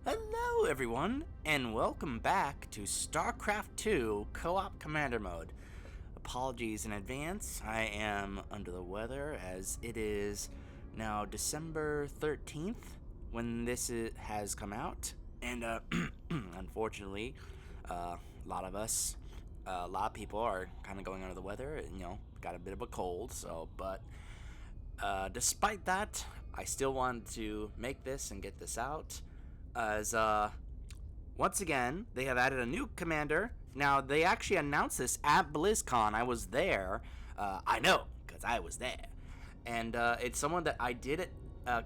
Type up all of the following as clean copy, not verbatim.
Hello everyone, and welcome back to Starcraft 2 Co-op Commander Mode. Apologies in advance, I am under the weather as it is now December 13th when this has come out. And unfortunately, a lot of people are kind of going under the weather and, got a bit of a cold, but despite that, I still wanted to make this and get this out. As once again, they have added a new commander. Now, they actually announced this at BlizzCon. I was there. I know, because I was there. And it's someone that I did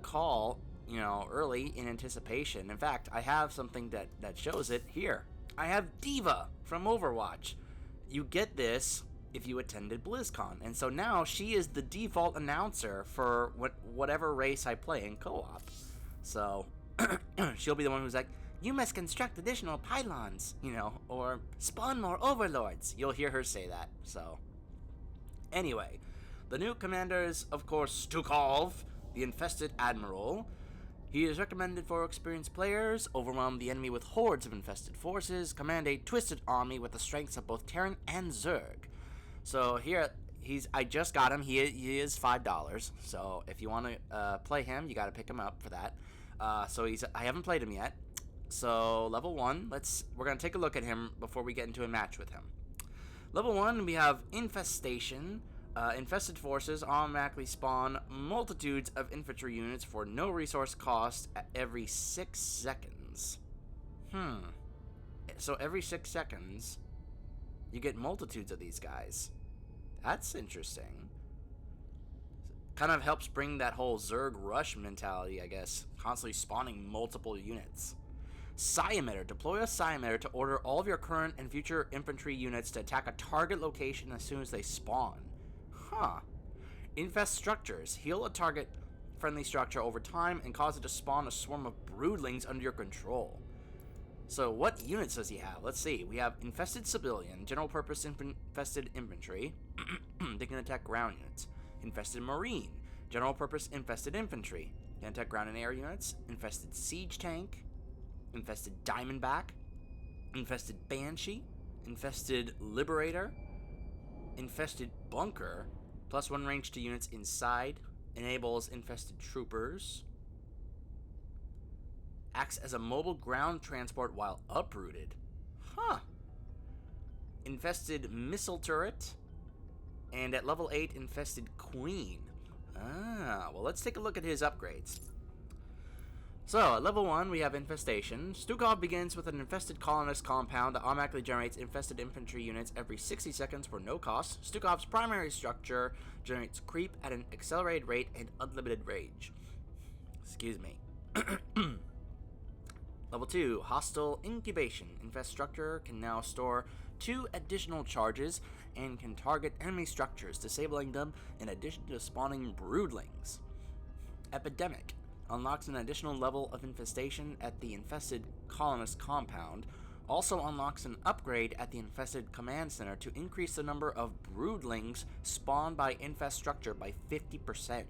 call, early in anticipation. In fact, I have something that shows it here. I have D.Va from Overwatch. You get this if you attended BlizzCon. And so now she is the default announcer for whatever race I play in co-op. So she'll be the one who's like, you must construct additional pylons, or spawn more overlords. You'll hear her say that. So anyway, the new commander is, of course, Stukov, the infested admiral. He is recommended for experienced players. Overwhelm the enemy with hordes of infested forces. Command a twisted army with the strengths of both Terran and Zerg. So here, I just got him. He is $5. So if you want to play him, you got to pick him up for that. I haven't played him yet. So level 1, we're going to take a look at him before we get into a match with him. Level 1, we have Infestation. Infested forces automatically spawn multitudes of infantry units for no resource cost at every 6 seconds. So every 6 seconds, you get multitudes of these guys. That's interesting. Kind of helps bring that whole Zerg rush mentality, I guess. Constantly spawning multiple units. Psi Emitter. Deploy a Psi Emitter to order all of your current and future infantry units to attack a target location as soon as they spawn. Infest structures. Heal a target friendly structure over time and cause it to spawn a swarm of broodlings under your control. So what units does he have? Let's see. We have Infested Civilian, General Purpose Infested Infantry. They can attack ground units. Infested Marine, General Purpose Infested Infantry. Can attack ground and air units. Infested Siege Tank. Infested Diamondback. Infested Banshee. Infested Liberator. Infested Bunker. +1 range to units inside. Enables Infested Troopers. Acts as a mobile ground transport while uprooted. Infested Missile Turret. And at level 8, Infested Queen. Well, let's take a look at his upgrades. So, at level 1, we have Infestation. Stukov begins with an infested colonist compound that automatically generates infested infantry units every 60 seconds for no cost. Stukov's primary structure generates creep at an accelerated rate and unlimited range. Excuse me. Level 2, Hostile Incubation. Infest structure can now store 2 additional charges and can target enemy structures, disabling them in addition to spawning broodlings. Epidemic. Unlocks an additional level of infestation at the infested colonist compound. Also unlocks an upgrade at the infested command center to increase the number of broodlings spawned by infest structure by 50%.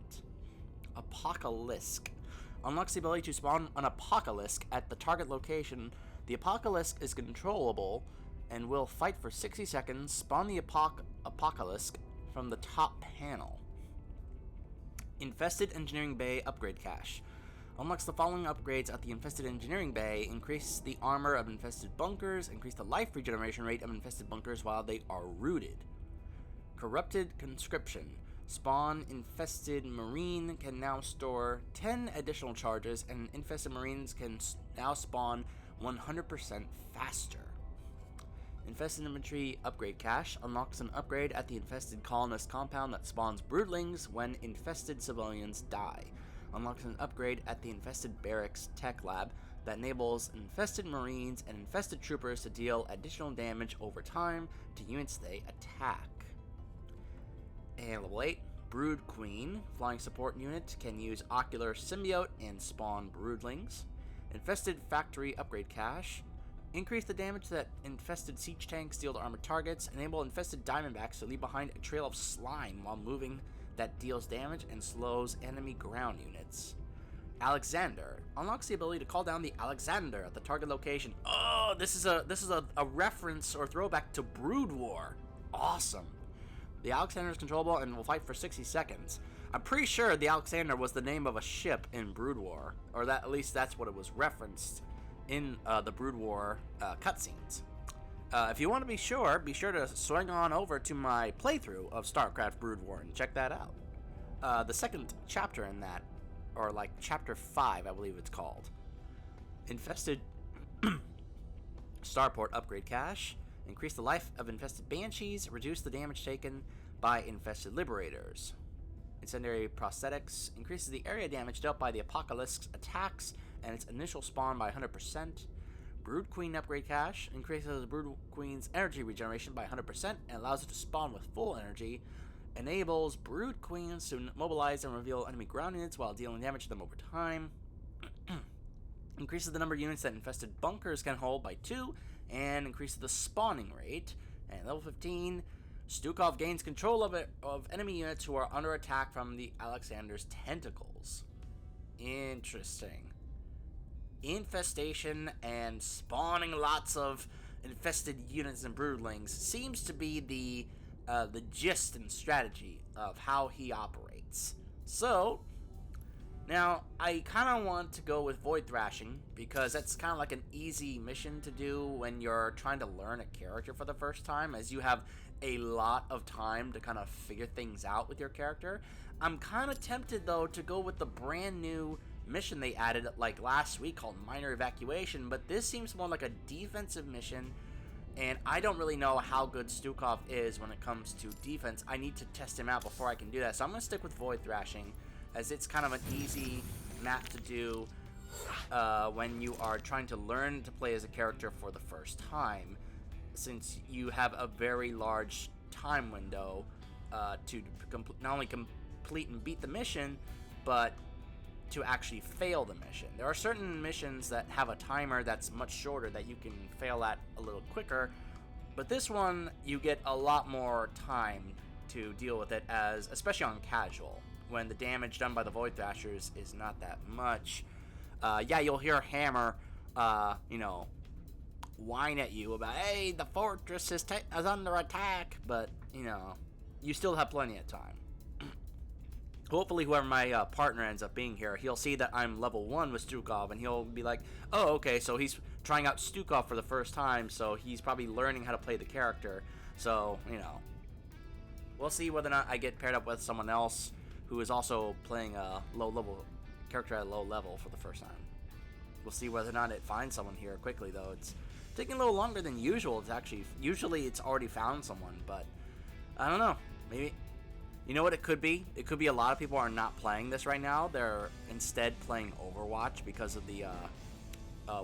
Apocalypse. Unlocks the ability to spawn an Apocalypse at the target location. The Apocalypse is controllable and will fight for 60 seconds. Spawn the Apocalypse from the top panel. Infested Engineering Bay Upgrade Cache. Unlocks the following upgrades at the Infested Engineering Bay. Increase the armor of infested bunkers. Increase the life regeneration rate of infested bunkers while they are rooted. Corrupted Conscription. Spawn Infested Marine can now store 10 additional charges, and Infested Marines can now spawn 100% faster. Infested Infantry Upgrade Cache unlocks an upgrade at the Infested Colonist compound that spawns broodlings when infested civilians die. Unlocks an upgrade at the Infested Barracks Tech Lab that enables infested Marines and infested troopers to deal additional damage over time to units they attack. And level 8, Brood Queen. Flying support unit can use Ocular Symbiote and spawn broodlings. Infested Factory Upgrade Cache. Increase the damage that infested siege tanks deal to armored targets. Enable infested Diamondbacks to leave behind a trail of slime while moving that deals damage and slows enemy ground units. Alexander unlocks the ability to call down the Alexander at the target location. Oh, this is a reference or throwback to Brood War. Awesome. The Alexander is controllable and will fight for 60 seconds. I'm pretty sure the Alexander was the name of a ship in Brood War, or that at least that's what it was referenced in the Brood War cutscenes. If you want to be sure to swing on over to my playthrough of Starcraft Brood War and check that out. The second chapter in that, or like chapter 5, I believe it's called. Infested Starport upgrade cache. Increase the life of infested banshees. Reduce the damage taken by infested liberators. Incendiary prosthetics. Increases the area damage dealt by the Apocalypse's attacks and its initial spawn by 100%. Brood Queen upgrade cache. Increases the Brood Queen's energy regeneration by 100% and allows it to spawn with full energy. Enables Brood Queens to mobilize and reveal enemy ground units while dealing damage to them over time. Increases the number of units that infested bunkers can hold by 2, and increases the spawning rate. And level 15, Stukov gains control of enemy units who are under attack from the Alexander's tentacles. Interesting. Infestation and spawning lots of infested units and broodlings seems to be the gist and strategy of how he operates. So, now, I kind of want to go with Void Thrashing, because that's kind of like an easy mission to do when you're trying to learn a character for the first time, as you have a lot of time to kind of figure things out with your character. I'm kind of tempted, though, to go with the brand new mission they added like last week called Minor Evacuation, but this seems more like a defensive mission, and I don't really know how good Stukov is when it comes to defense. I need to test him out before I can do that, so I'm going to stick with Void Thrashing, as it's kind of an easy map to do when you are trying to learn to play as a character for the first time, since you have a very large time window to not only complete and beat the mission, but to actually fail the mission. There are certain missions that have a timer that's much shorter that you can fail at a little quicker, but this one you get a lot more time to deal with it, as especially on casual, when the damage done by the Void Thrashers is not that much. Yeah, you'll hear Hammer, whine at you about, hey, the fortress is under attack, but, you still have plenty of time. Hopefully whoever my partner ends up being here, he'll see that I'm level 1 with Stukov, and he'll be like, oh, okay, so he's trying out Stukov for the first time, so he's probably learning how to play the character. So, we'll see whether or not I get paired up with someone else who is also playing a low-level character at a low level for the first time. We'll see whether or not it finds someone here quickly, though. It's taking a little longer than usual. Usually it's already found someone, but I don't know. Maybe, you know what it could be? It could be a lot of people are not playing this right now. They're instead playing Overwatch because of the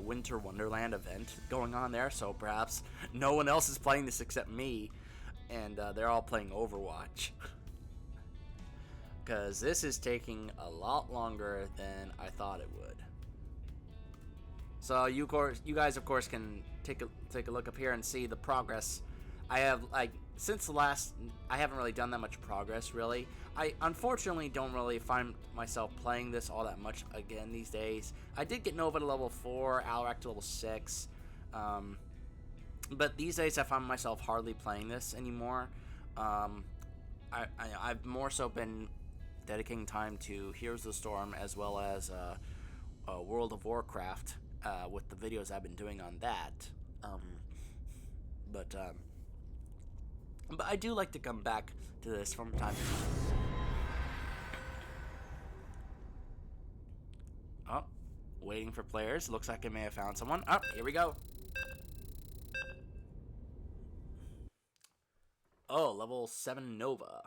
Winter Wonderland event going on there. So perhaps no one else is playing this except me, and they're all playing Overwatch. Because this is taking a lot longer than I thought it would. So you guys of course can take a look up here and see the progress. I have, since the last, I haven't really done that much progress, really. I unfortunately don't really find myself playing this all that much again these days. I did get Nova to level 4, Alarak to level 6, but these days I find myself hardly playing this anymore. I've more so been dedicating time to Heroes of the Storm, as well as World of Warcraft, with the videos I've been doing on that. But I do like to come back to this from time to time. Oh, waiting for players. Looks like I may have found someone. Oh, here we go. Oh, level 7 Nova.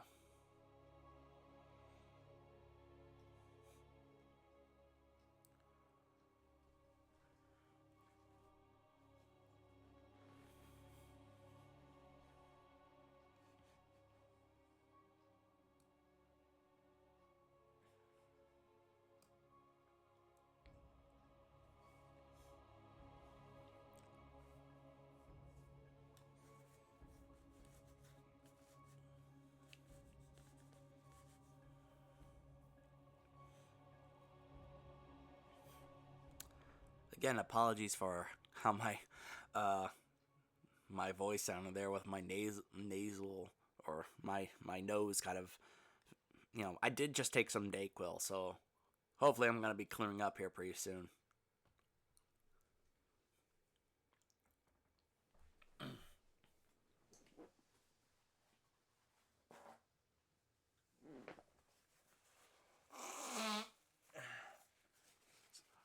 Again, apologies for how my voice sounded there with my nasal or my nose kind of. I did just take some Dayquil, so hopefully I'm gonna be clearing up here pretty soon.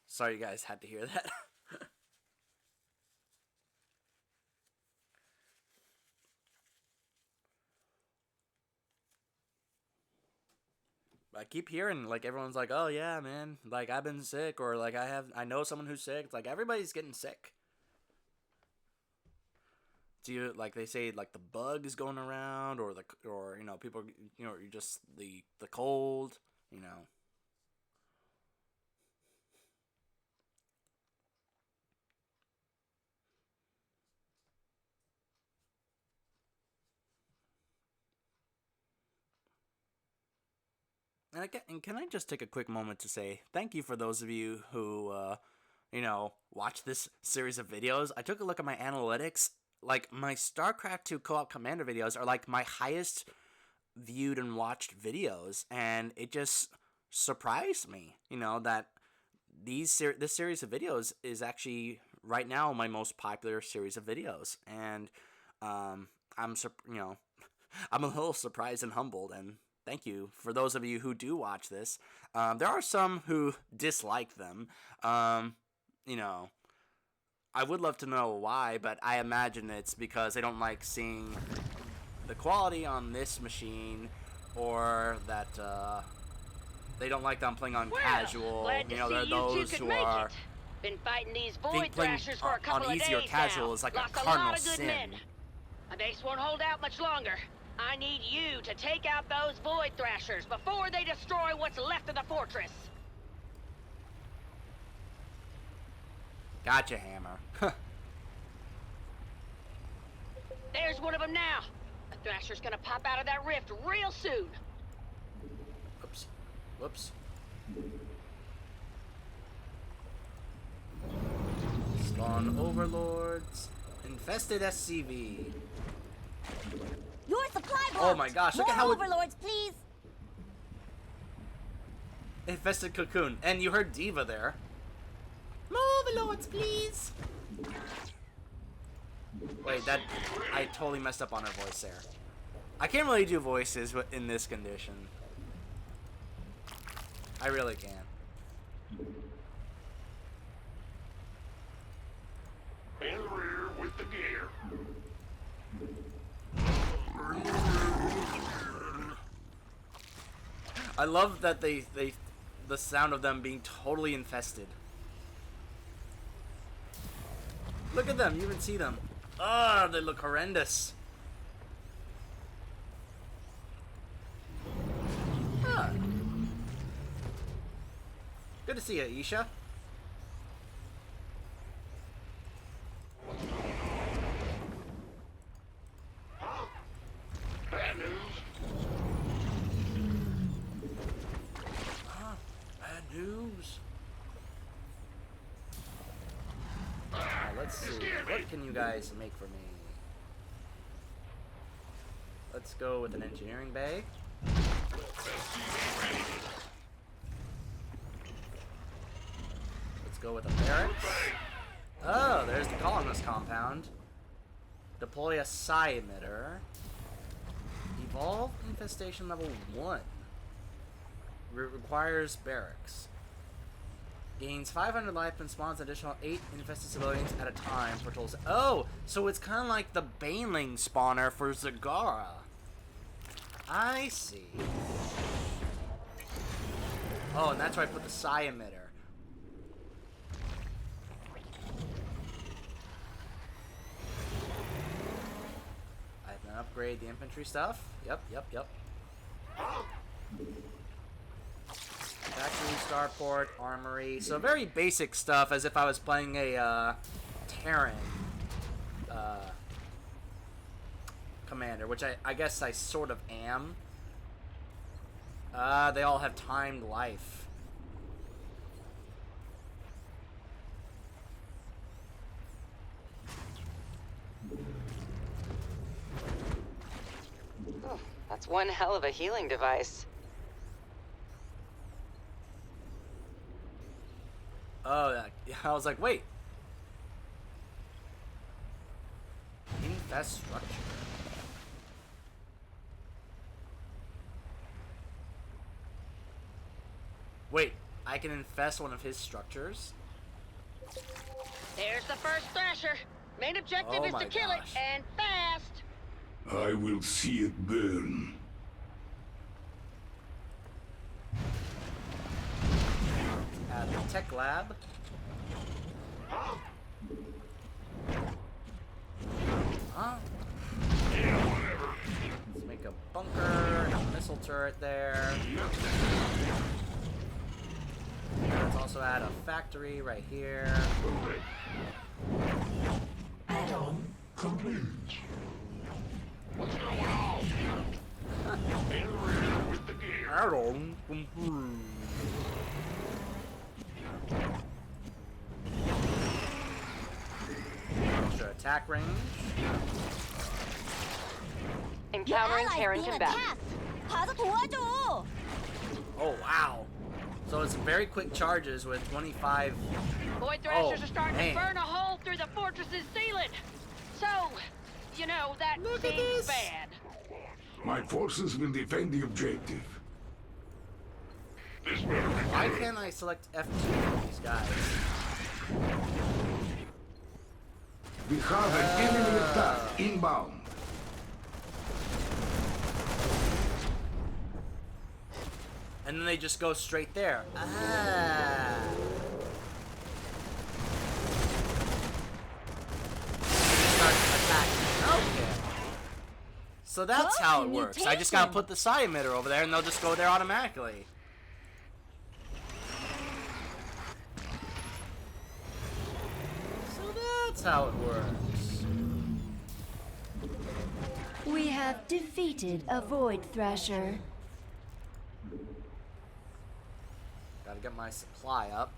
Sorry you guys had to hear that. I keep hearing, like, everyone's like, oh yeah, man, like, I've been sick, or like, I know someone who's sick. It's like, everybody's getting sick. Do you, like, they say, like, the bug is going around, or people, you just the cold, you know. And can I just take a quick moment to say thank you for those of you who, watch this series of videos. I took a look at my analytics. Like, my StarCraft 2 co-op commander videos are, like, my highest viewed and watched videos. And it just surprised me, that this series of videos is actually, right now, my most popular series of videos. And I'm, I'm a little surprised and humbled, and thank you for those of you who do watch this. There are some who dislike them. You know, I would love to know why, but I imagine it's because they don't like seeing the quality on this machine, or that they don't like that I'm playing on casual. There are those who are been fighting these void thrashers for a couple on of easy or days casual now. is like Lost a cardinal lot of good sin. men. My base won't hold out much longer. I need you to take out those void thrashers before they destroy what's left of the fortress. Gotcha, Hammer. There's one of them now. The thrasher's gonna pop out of that rift real soon. Oops. Whoops. Spawn overlords. Infested SCV. Your supply blocked. Oh my gosh, look More at how overlords, please. Infested cocoon. And you heard Diva there. More overlords, please. Wait, I totally messed up on her voice there. I can't really do voices in this condition. I really can't. In the rear with the gear. I love that the sound of them being totally infested. Look at them, you can see them. Ugh, they look horrendous. Huh. Good to see you, Isha. Bad news. Bad news. Let's see. What can you guys make for me? Let's go with an engineering bay. Let's go with a barracks. Oh, there's the colonist compound. Deploy a psi emitter. Evolve infestation level 1. Requires barracks. Gains 500 life and spawns additional 8 infested civilians at a time for totals. Oh, so it's kind of like the Baneling spawner for Zagara. I see. Oh, and that's where I put the psi emitter. I can upgrade the infantry stuff. Yep. Factory, starport, armory. So very basic stuff, as if I was playing a Terran commander, which I guess I sort of am. They all have timed life. It's one hell of a healing device. Oh, I was like, wait. Infest structure. Wait, I can infest one of his structures? There's the first Thrasher. Main objective Oh is my to kill gosh. it, and fast. I will see it burn. At the tech lab. Huh? Let's make a bunker, a missile turret there. Let's also add a factory right here. Add-on complete. What's going on? In the rear with the gear. Add-on complete. Extra attack range. Your Encountering allies Terran being combatants. attacked. 가서 도와줘. Oh, wow. So it's very quick charges with 25. Void Thrashers Oh, are starting man. to burn a hole through the fortress's ceiling. So, you know, that Look at seems this. bad. My forces will defend the objective. This better be Why good. can't I select F2 for these guys? We have an enemy attack inbound. And then they just go straight there. Ah. Start attacking. Okay. So that's how it works. I just gotta put the psi emitter over there and they'll just go there automatically. So that's how it works. We have defeated a Void Thrasher. Gotta get my supply up.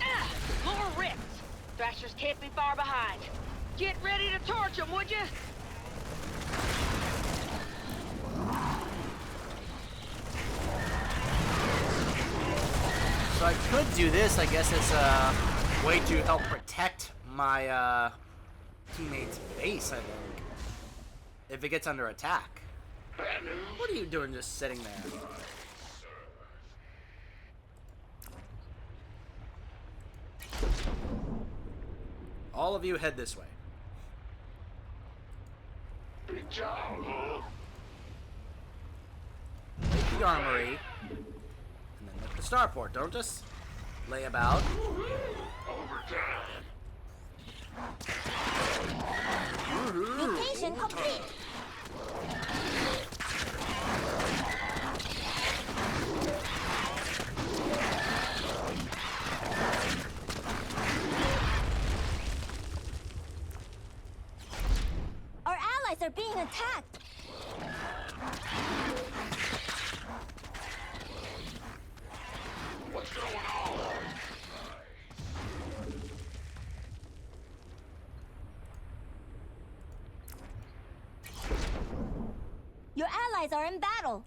Ah! More rips! Thrashers can't be far behind. Get ready to torch them, would you? So I could do this, I guess, as a way to help protect my teammate's base, I think. If it gets under attack. Bad news. What are you doing just sitting there? All of you head this way. Big job, huh? Take the armory. And then make the starport. Don't just lay about. Overtime. Mutation complete. Our allies are being attacked. What's going on? Your allies are in battle.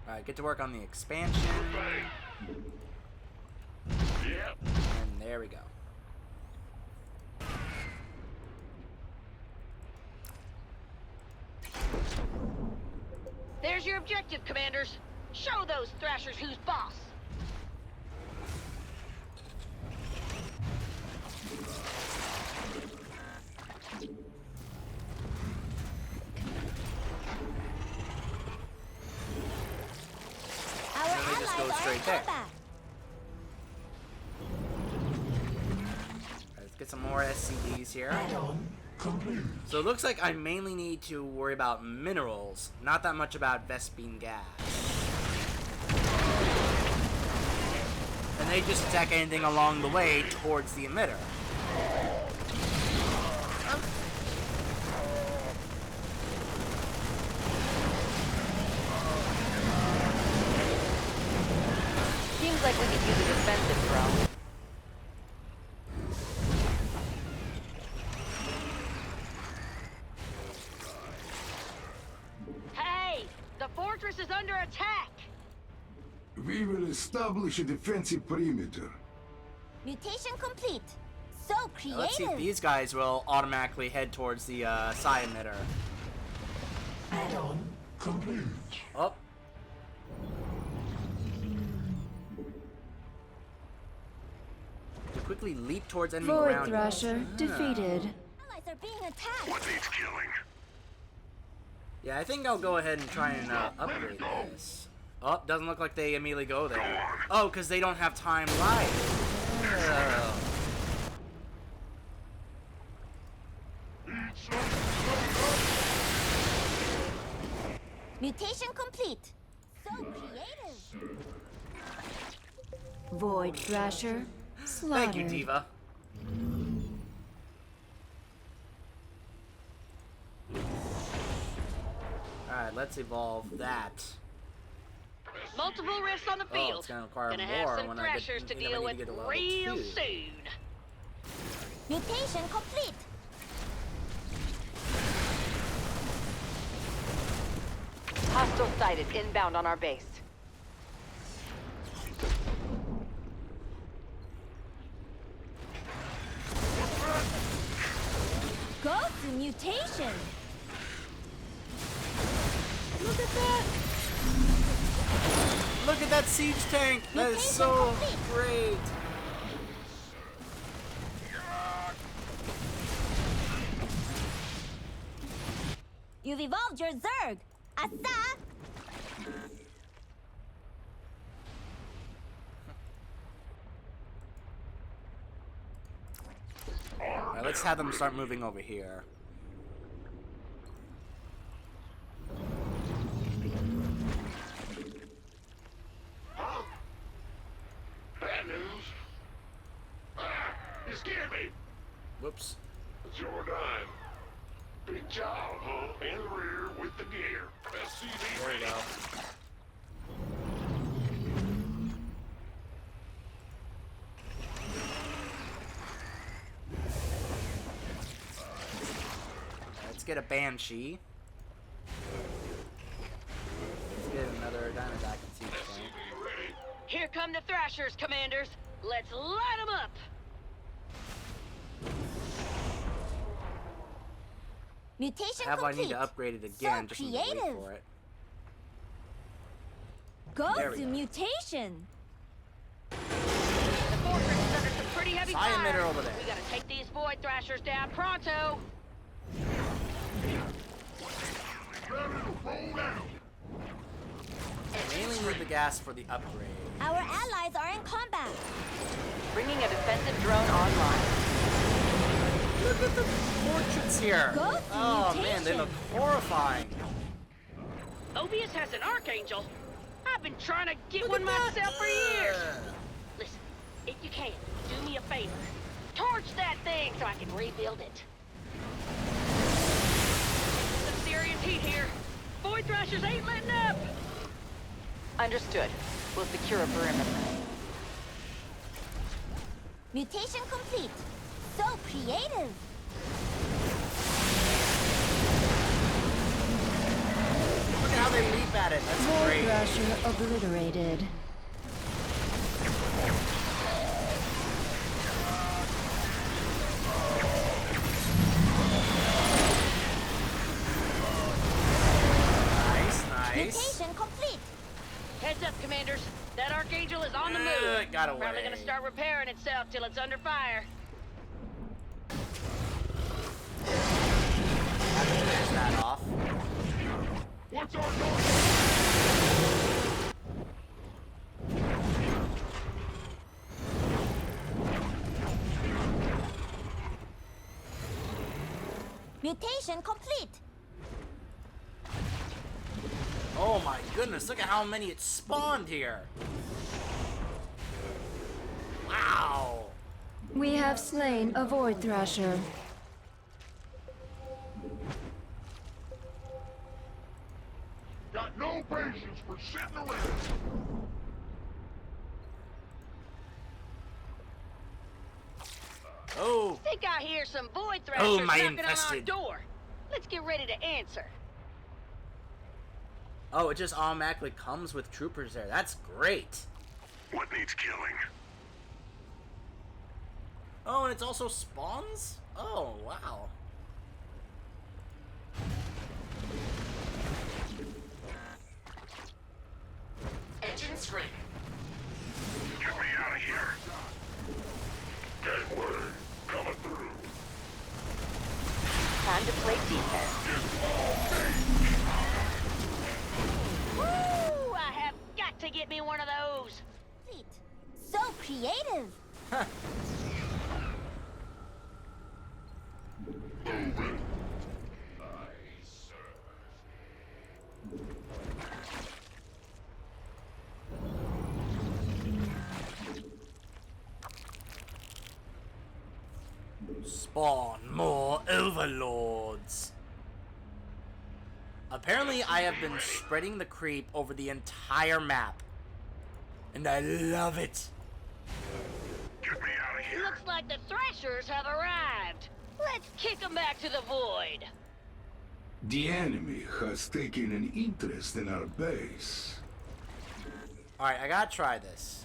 Alright, get to work on the expansion. Yep. And there we go. There's your objective, commanders. Show those Thrashers who's boss. Our then they just allies go are in straight there. combat. Let's get some more SCDs here. Add-on complete. So it looks like I mainly need to worry about minerals, not that much about Vespine gas. And they just attack anything along the way towards the emitter. like we could use a defensive drone. Hey! The fortress is under attack! We will establish a defensive perimeter. Mutation complete. So Now, creative. let's see if these guys will automatically head towards the psi emitter. Add-on complete. Oh. To quickly leap towards enemy Void ground. Thrasher defeated. Allies are being attacked. What needs killing? Yeah, I think I'll go ahead and try and upgrade this. Oh, doesn't look like they immediately go there. Oh, because they don't have time life. Oh. Mutation complete. So creative. Void Thrasher slaughtered. Thank you, Diva. Alright, let's evolve that. Multiple rifts on the Oh, field. it's gonna require Gonna more have some when I get- thrashers I to think I deal need with to get to level real 2. soon. Mutation complete. Hostile sighted inbound on our base. Go to mutation. Look at that! Look at that siege tank! That is Mutation so complete. great! You've evolved your Zerg. Asa. Alright, let's have them start moving over here. Bad news. You scared me. Whoops. It's your dime. Big job, huh? In the rear with the gear. SCV There we go. Let's get a Banshee. Let's get another Diamondback and siege tank. Here come the thrashers, commanders. Let's light them up. Mutation Have I complete. need to upgrade it again So just need to wait creative. for it. Go There we to go. mutation. The fortress is under some pretty heavy Psi fire. emitter over there. We gotta take these void thrashers down pronto. Mainly need the gas for the upgrade. Our allies are in combat. Bringing a defensive drone online. Look at the portraits here. Go to Oh man, they mutation. look horrifying. Mobius has an archangel. I've been trying to get Look one at that. myself for years. Listen, if you can, do me a favor. Torch that thing so I can rebuild it. Some serious heat here. Void thrashers ain't letting up. Understood. We'll secure a perimeter. Mutation complete. So creative. Look at how they leap at it. That's Void great. Thrasher obliterated. Nice, nice. Mutation complete. Heads up, commanders. That archangel is on the move. It got away. Probably gonna start repairing itself till it's under fire. Have to finish that off. What's our north? Mutation complete. Oh my goodness, look at how many it spawned here. Wow. We have slain a Void Thrasher. Got no patience for sitting around. think I hear some void Oh, thrashers my knocking infested. on our door. Let's get ready to answer. Oh, it just automatically comes with troopers there. That's great. What needs killing? Oh, and it's also spawns? Oh, wow. Engines ready. Get me out of here. Gateway, coming through. Time to play defense. Woo! I have got to get me one of those. Complete. So creative. Spawn more overlords. Apparently, I have been spreading the creep over the entire map. And I love it. Get me out of here. Looks like the thrashers have arrived. Let's kick them back to the void. The enemy has taken an interest in our base. Alright, I gotta try this.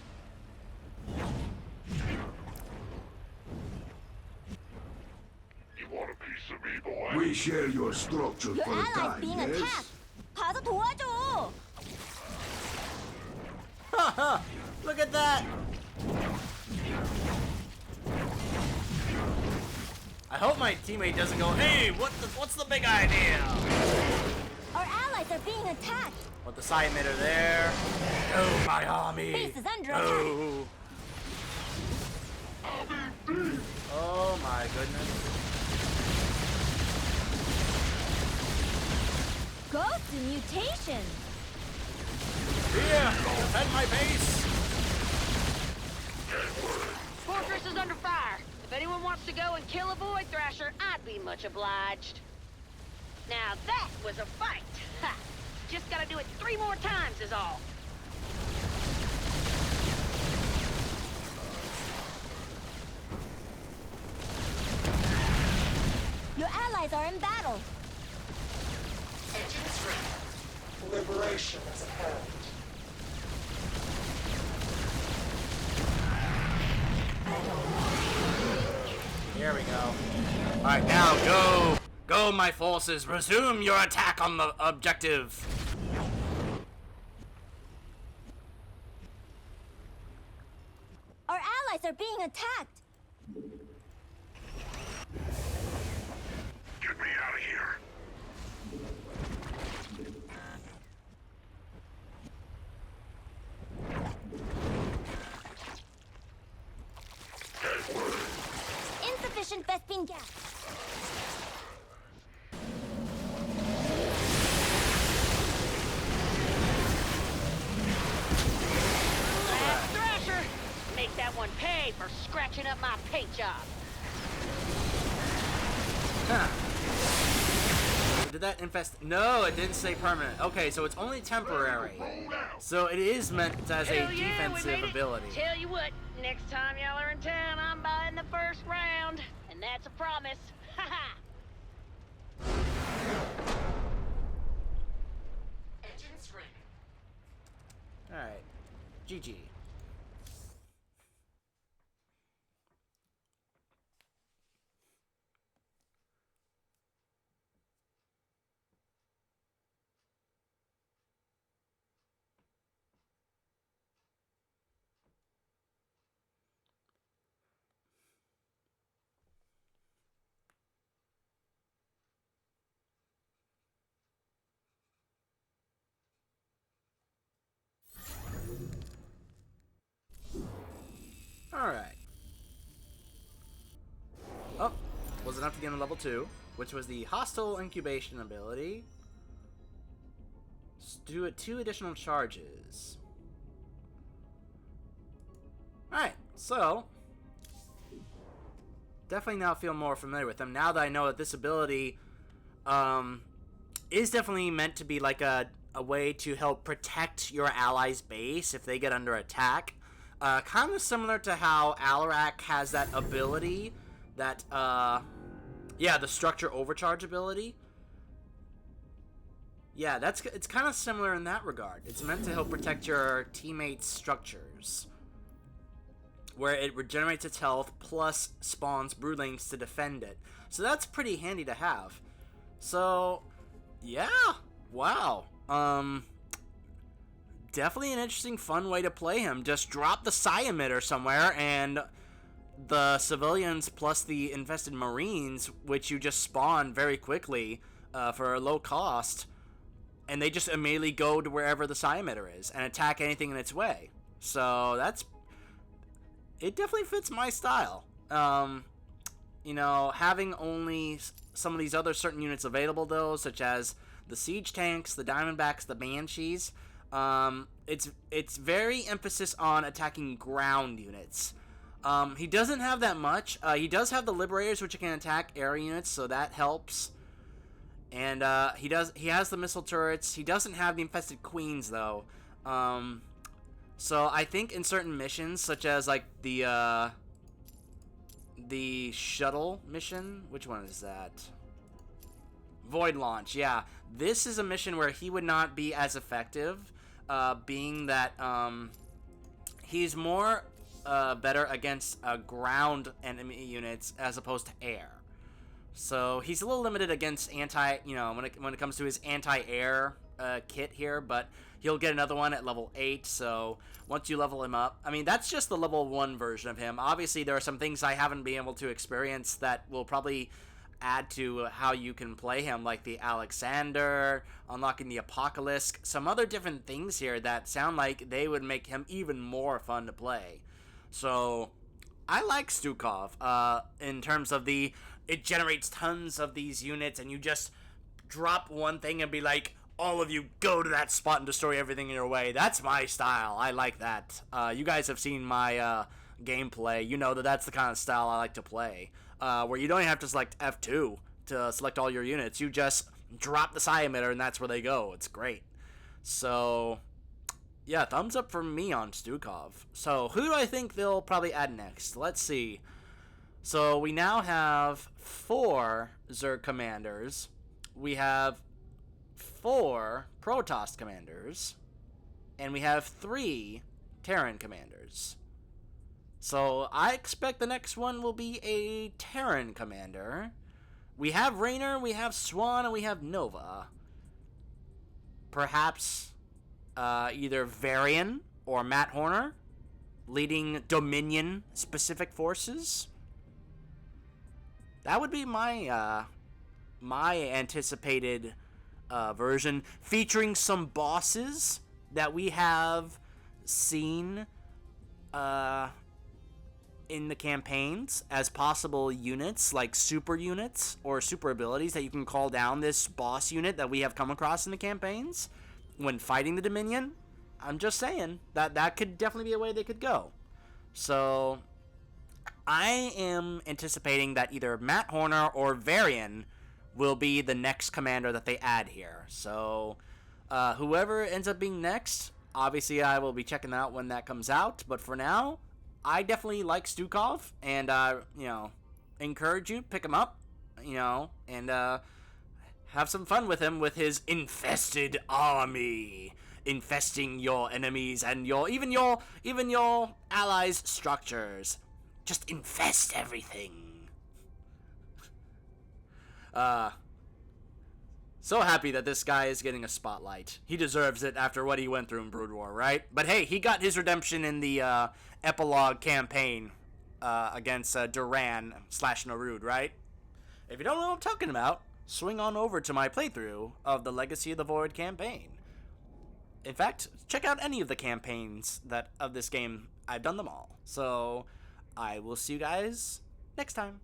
You want a piece of me, boy? We share your structure Your for a allies time, being yes? attacked. 가서 도와줘. Haha! Look at that! I hope my teammate doesn't go, hey, what's the big idea? Our allies are being attacked. With the side emitter there. Oh, my army! Base is under attack. Oh! Oh my goodness. Go to mutation. Here! Defend my base! Fortress is under fire. If anyone wants to go and kill a void thrasher, I'd be much obliged. Now that was a fight. Ha! Just gotta do it 3 more times is all. Your allies are in battle. Engines ready. Liberation is at hand. Here we go. Alright, now go! Go, my forces! Resume your attack on the objective! Our allies are being attacked. Get me out of here. Gateway. Insufficient Vespine gas. Last thrasher! Make that one pay for scratching up my paint job. Huh. Did that infest? No, it didn't say permanent. Okay, so it's only temporary. So it is meant as a Hell yeah, we defensive made it. ability. Tell you what, next time y'all are in town, I'm buying the first round. And that's a promise. Ha ha! Engines ready. Alright. GG. Alright. Oh, was enough to get him level 2, which was the hostile incubation ability. Do it 2 additional charges. Alright, so definitely now feel more familiar with them now that I know that this ability is definitely meant to be like a way to help protect your allies' base if they get under attack. Kind of similar to how Alarak has that ability that, yeah, the structure overcharge ability. Yeah, it's kind of similar in that regard. It's meant to help protect your teammates' structures, where it regenerates its health plus spawns broodlings to defend it. So that's pretty handy to have. So, yeah, wow. Definitely an interesting, fun way to play him. Just drop the psi emitter somewhere, and the civilians plus the infested marines, which you just spawn very quickly for a low cost, and they just immediately go to wherever the psi emitter is and attack anything in its way. So it definitely fits my style. You know, having only some of these other certain units available, though, such as the siege tanks, the diamondbacks, the banshees, it's very emphasis on attacking ground units. He doesn't have that much. He does have the liberators, which can attack air units, so that helps. And he has the missile turrets. He doesn't have the infested queens, though. So I think in certain missions, such as like the shuttle mission, which one is that? Void launch. Yeah, this is a mission where he would not be as effective, being that he's more better against ground enemy units as opposed to air. So he's a little limited against when it comes to his anti-air kit here, but he'll get another one at level 8, so once you level him up, I mean, that's just the level 1 version of him. Obviously, there are some things I haven't been able to experience that will probably add to how you can play him, like the Alexander, unlocking the Apocalypse, some other different things here that sound like they would make him even more fun to play. So, I like Stukov, in terms of it generates tons of these units, and you just drop one thing and be like, all of you go to that spot and destroy everything in your way. That's my style. I like that. You guys have seen my gameplay. You know that's the kind of style I like to play, where you don't even have to select F2 to select all your units. You just drop the psi emitter, and that's where they go. It's great. So, yeah, thumbs up for me on Stukov. So, who do I think they'll probably add next? Let's see. So, we now have 4 Zerg commanders. We have 4 Protoss commanders. And we have 3 Terran commanders. So, I expect the next one will be a Terran commander. We have Raynor, we have Swan, and we have Nova. Perhaps either Varian or Matt Horner leading Dominion-specific forces. That would be my anticipated version, featuring some bosses that we have seen in the campaigns as possible units, like super units or super abilities that you can call down this boss unit that we have come across in the campaigns when fighting the Dominion. I'm just saying that could definitely be a way they could go. So I am anticipating that either Matt Horner or Varian will be the next commander that they add here. So whoever ends up being next, obviously I will be checking out when that comes out. But for now, I definitely like Stukov, and encourage you, pick him up, and have some fun with him with his infested army, infesting your enemies and even your allies' structures. Just infest everything. So happy that this guy is getting a spotlight. He deserves it after what he went through in Brood War, right? But hey, he got his redemption in the epilogue campaign against Duran/Narud, right? If you don't know what I'm talking about, swing on over to my playthrough of the Legacy of the Void campaign. In fact, check out any of the campaigns of this game. I've done them all. So I will see you guys next time.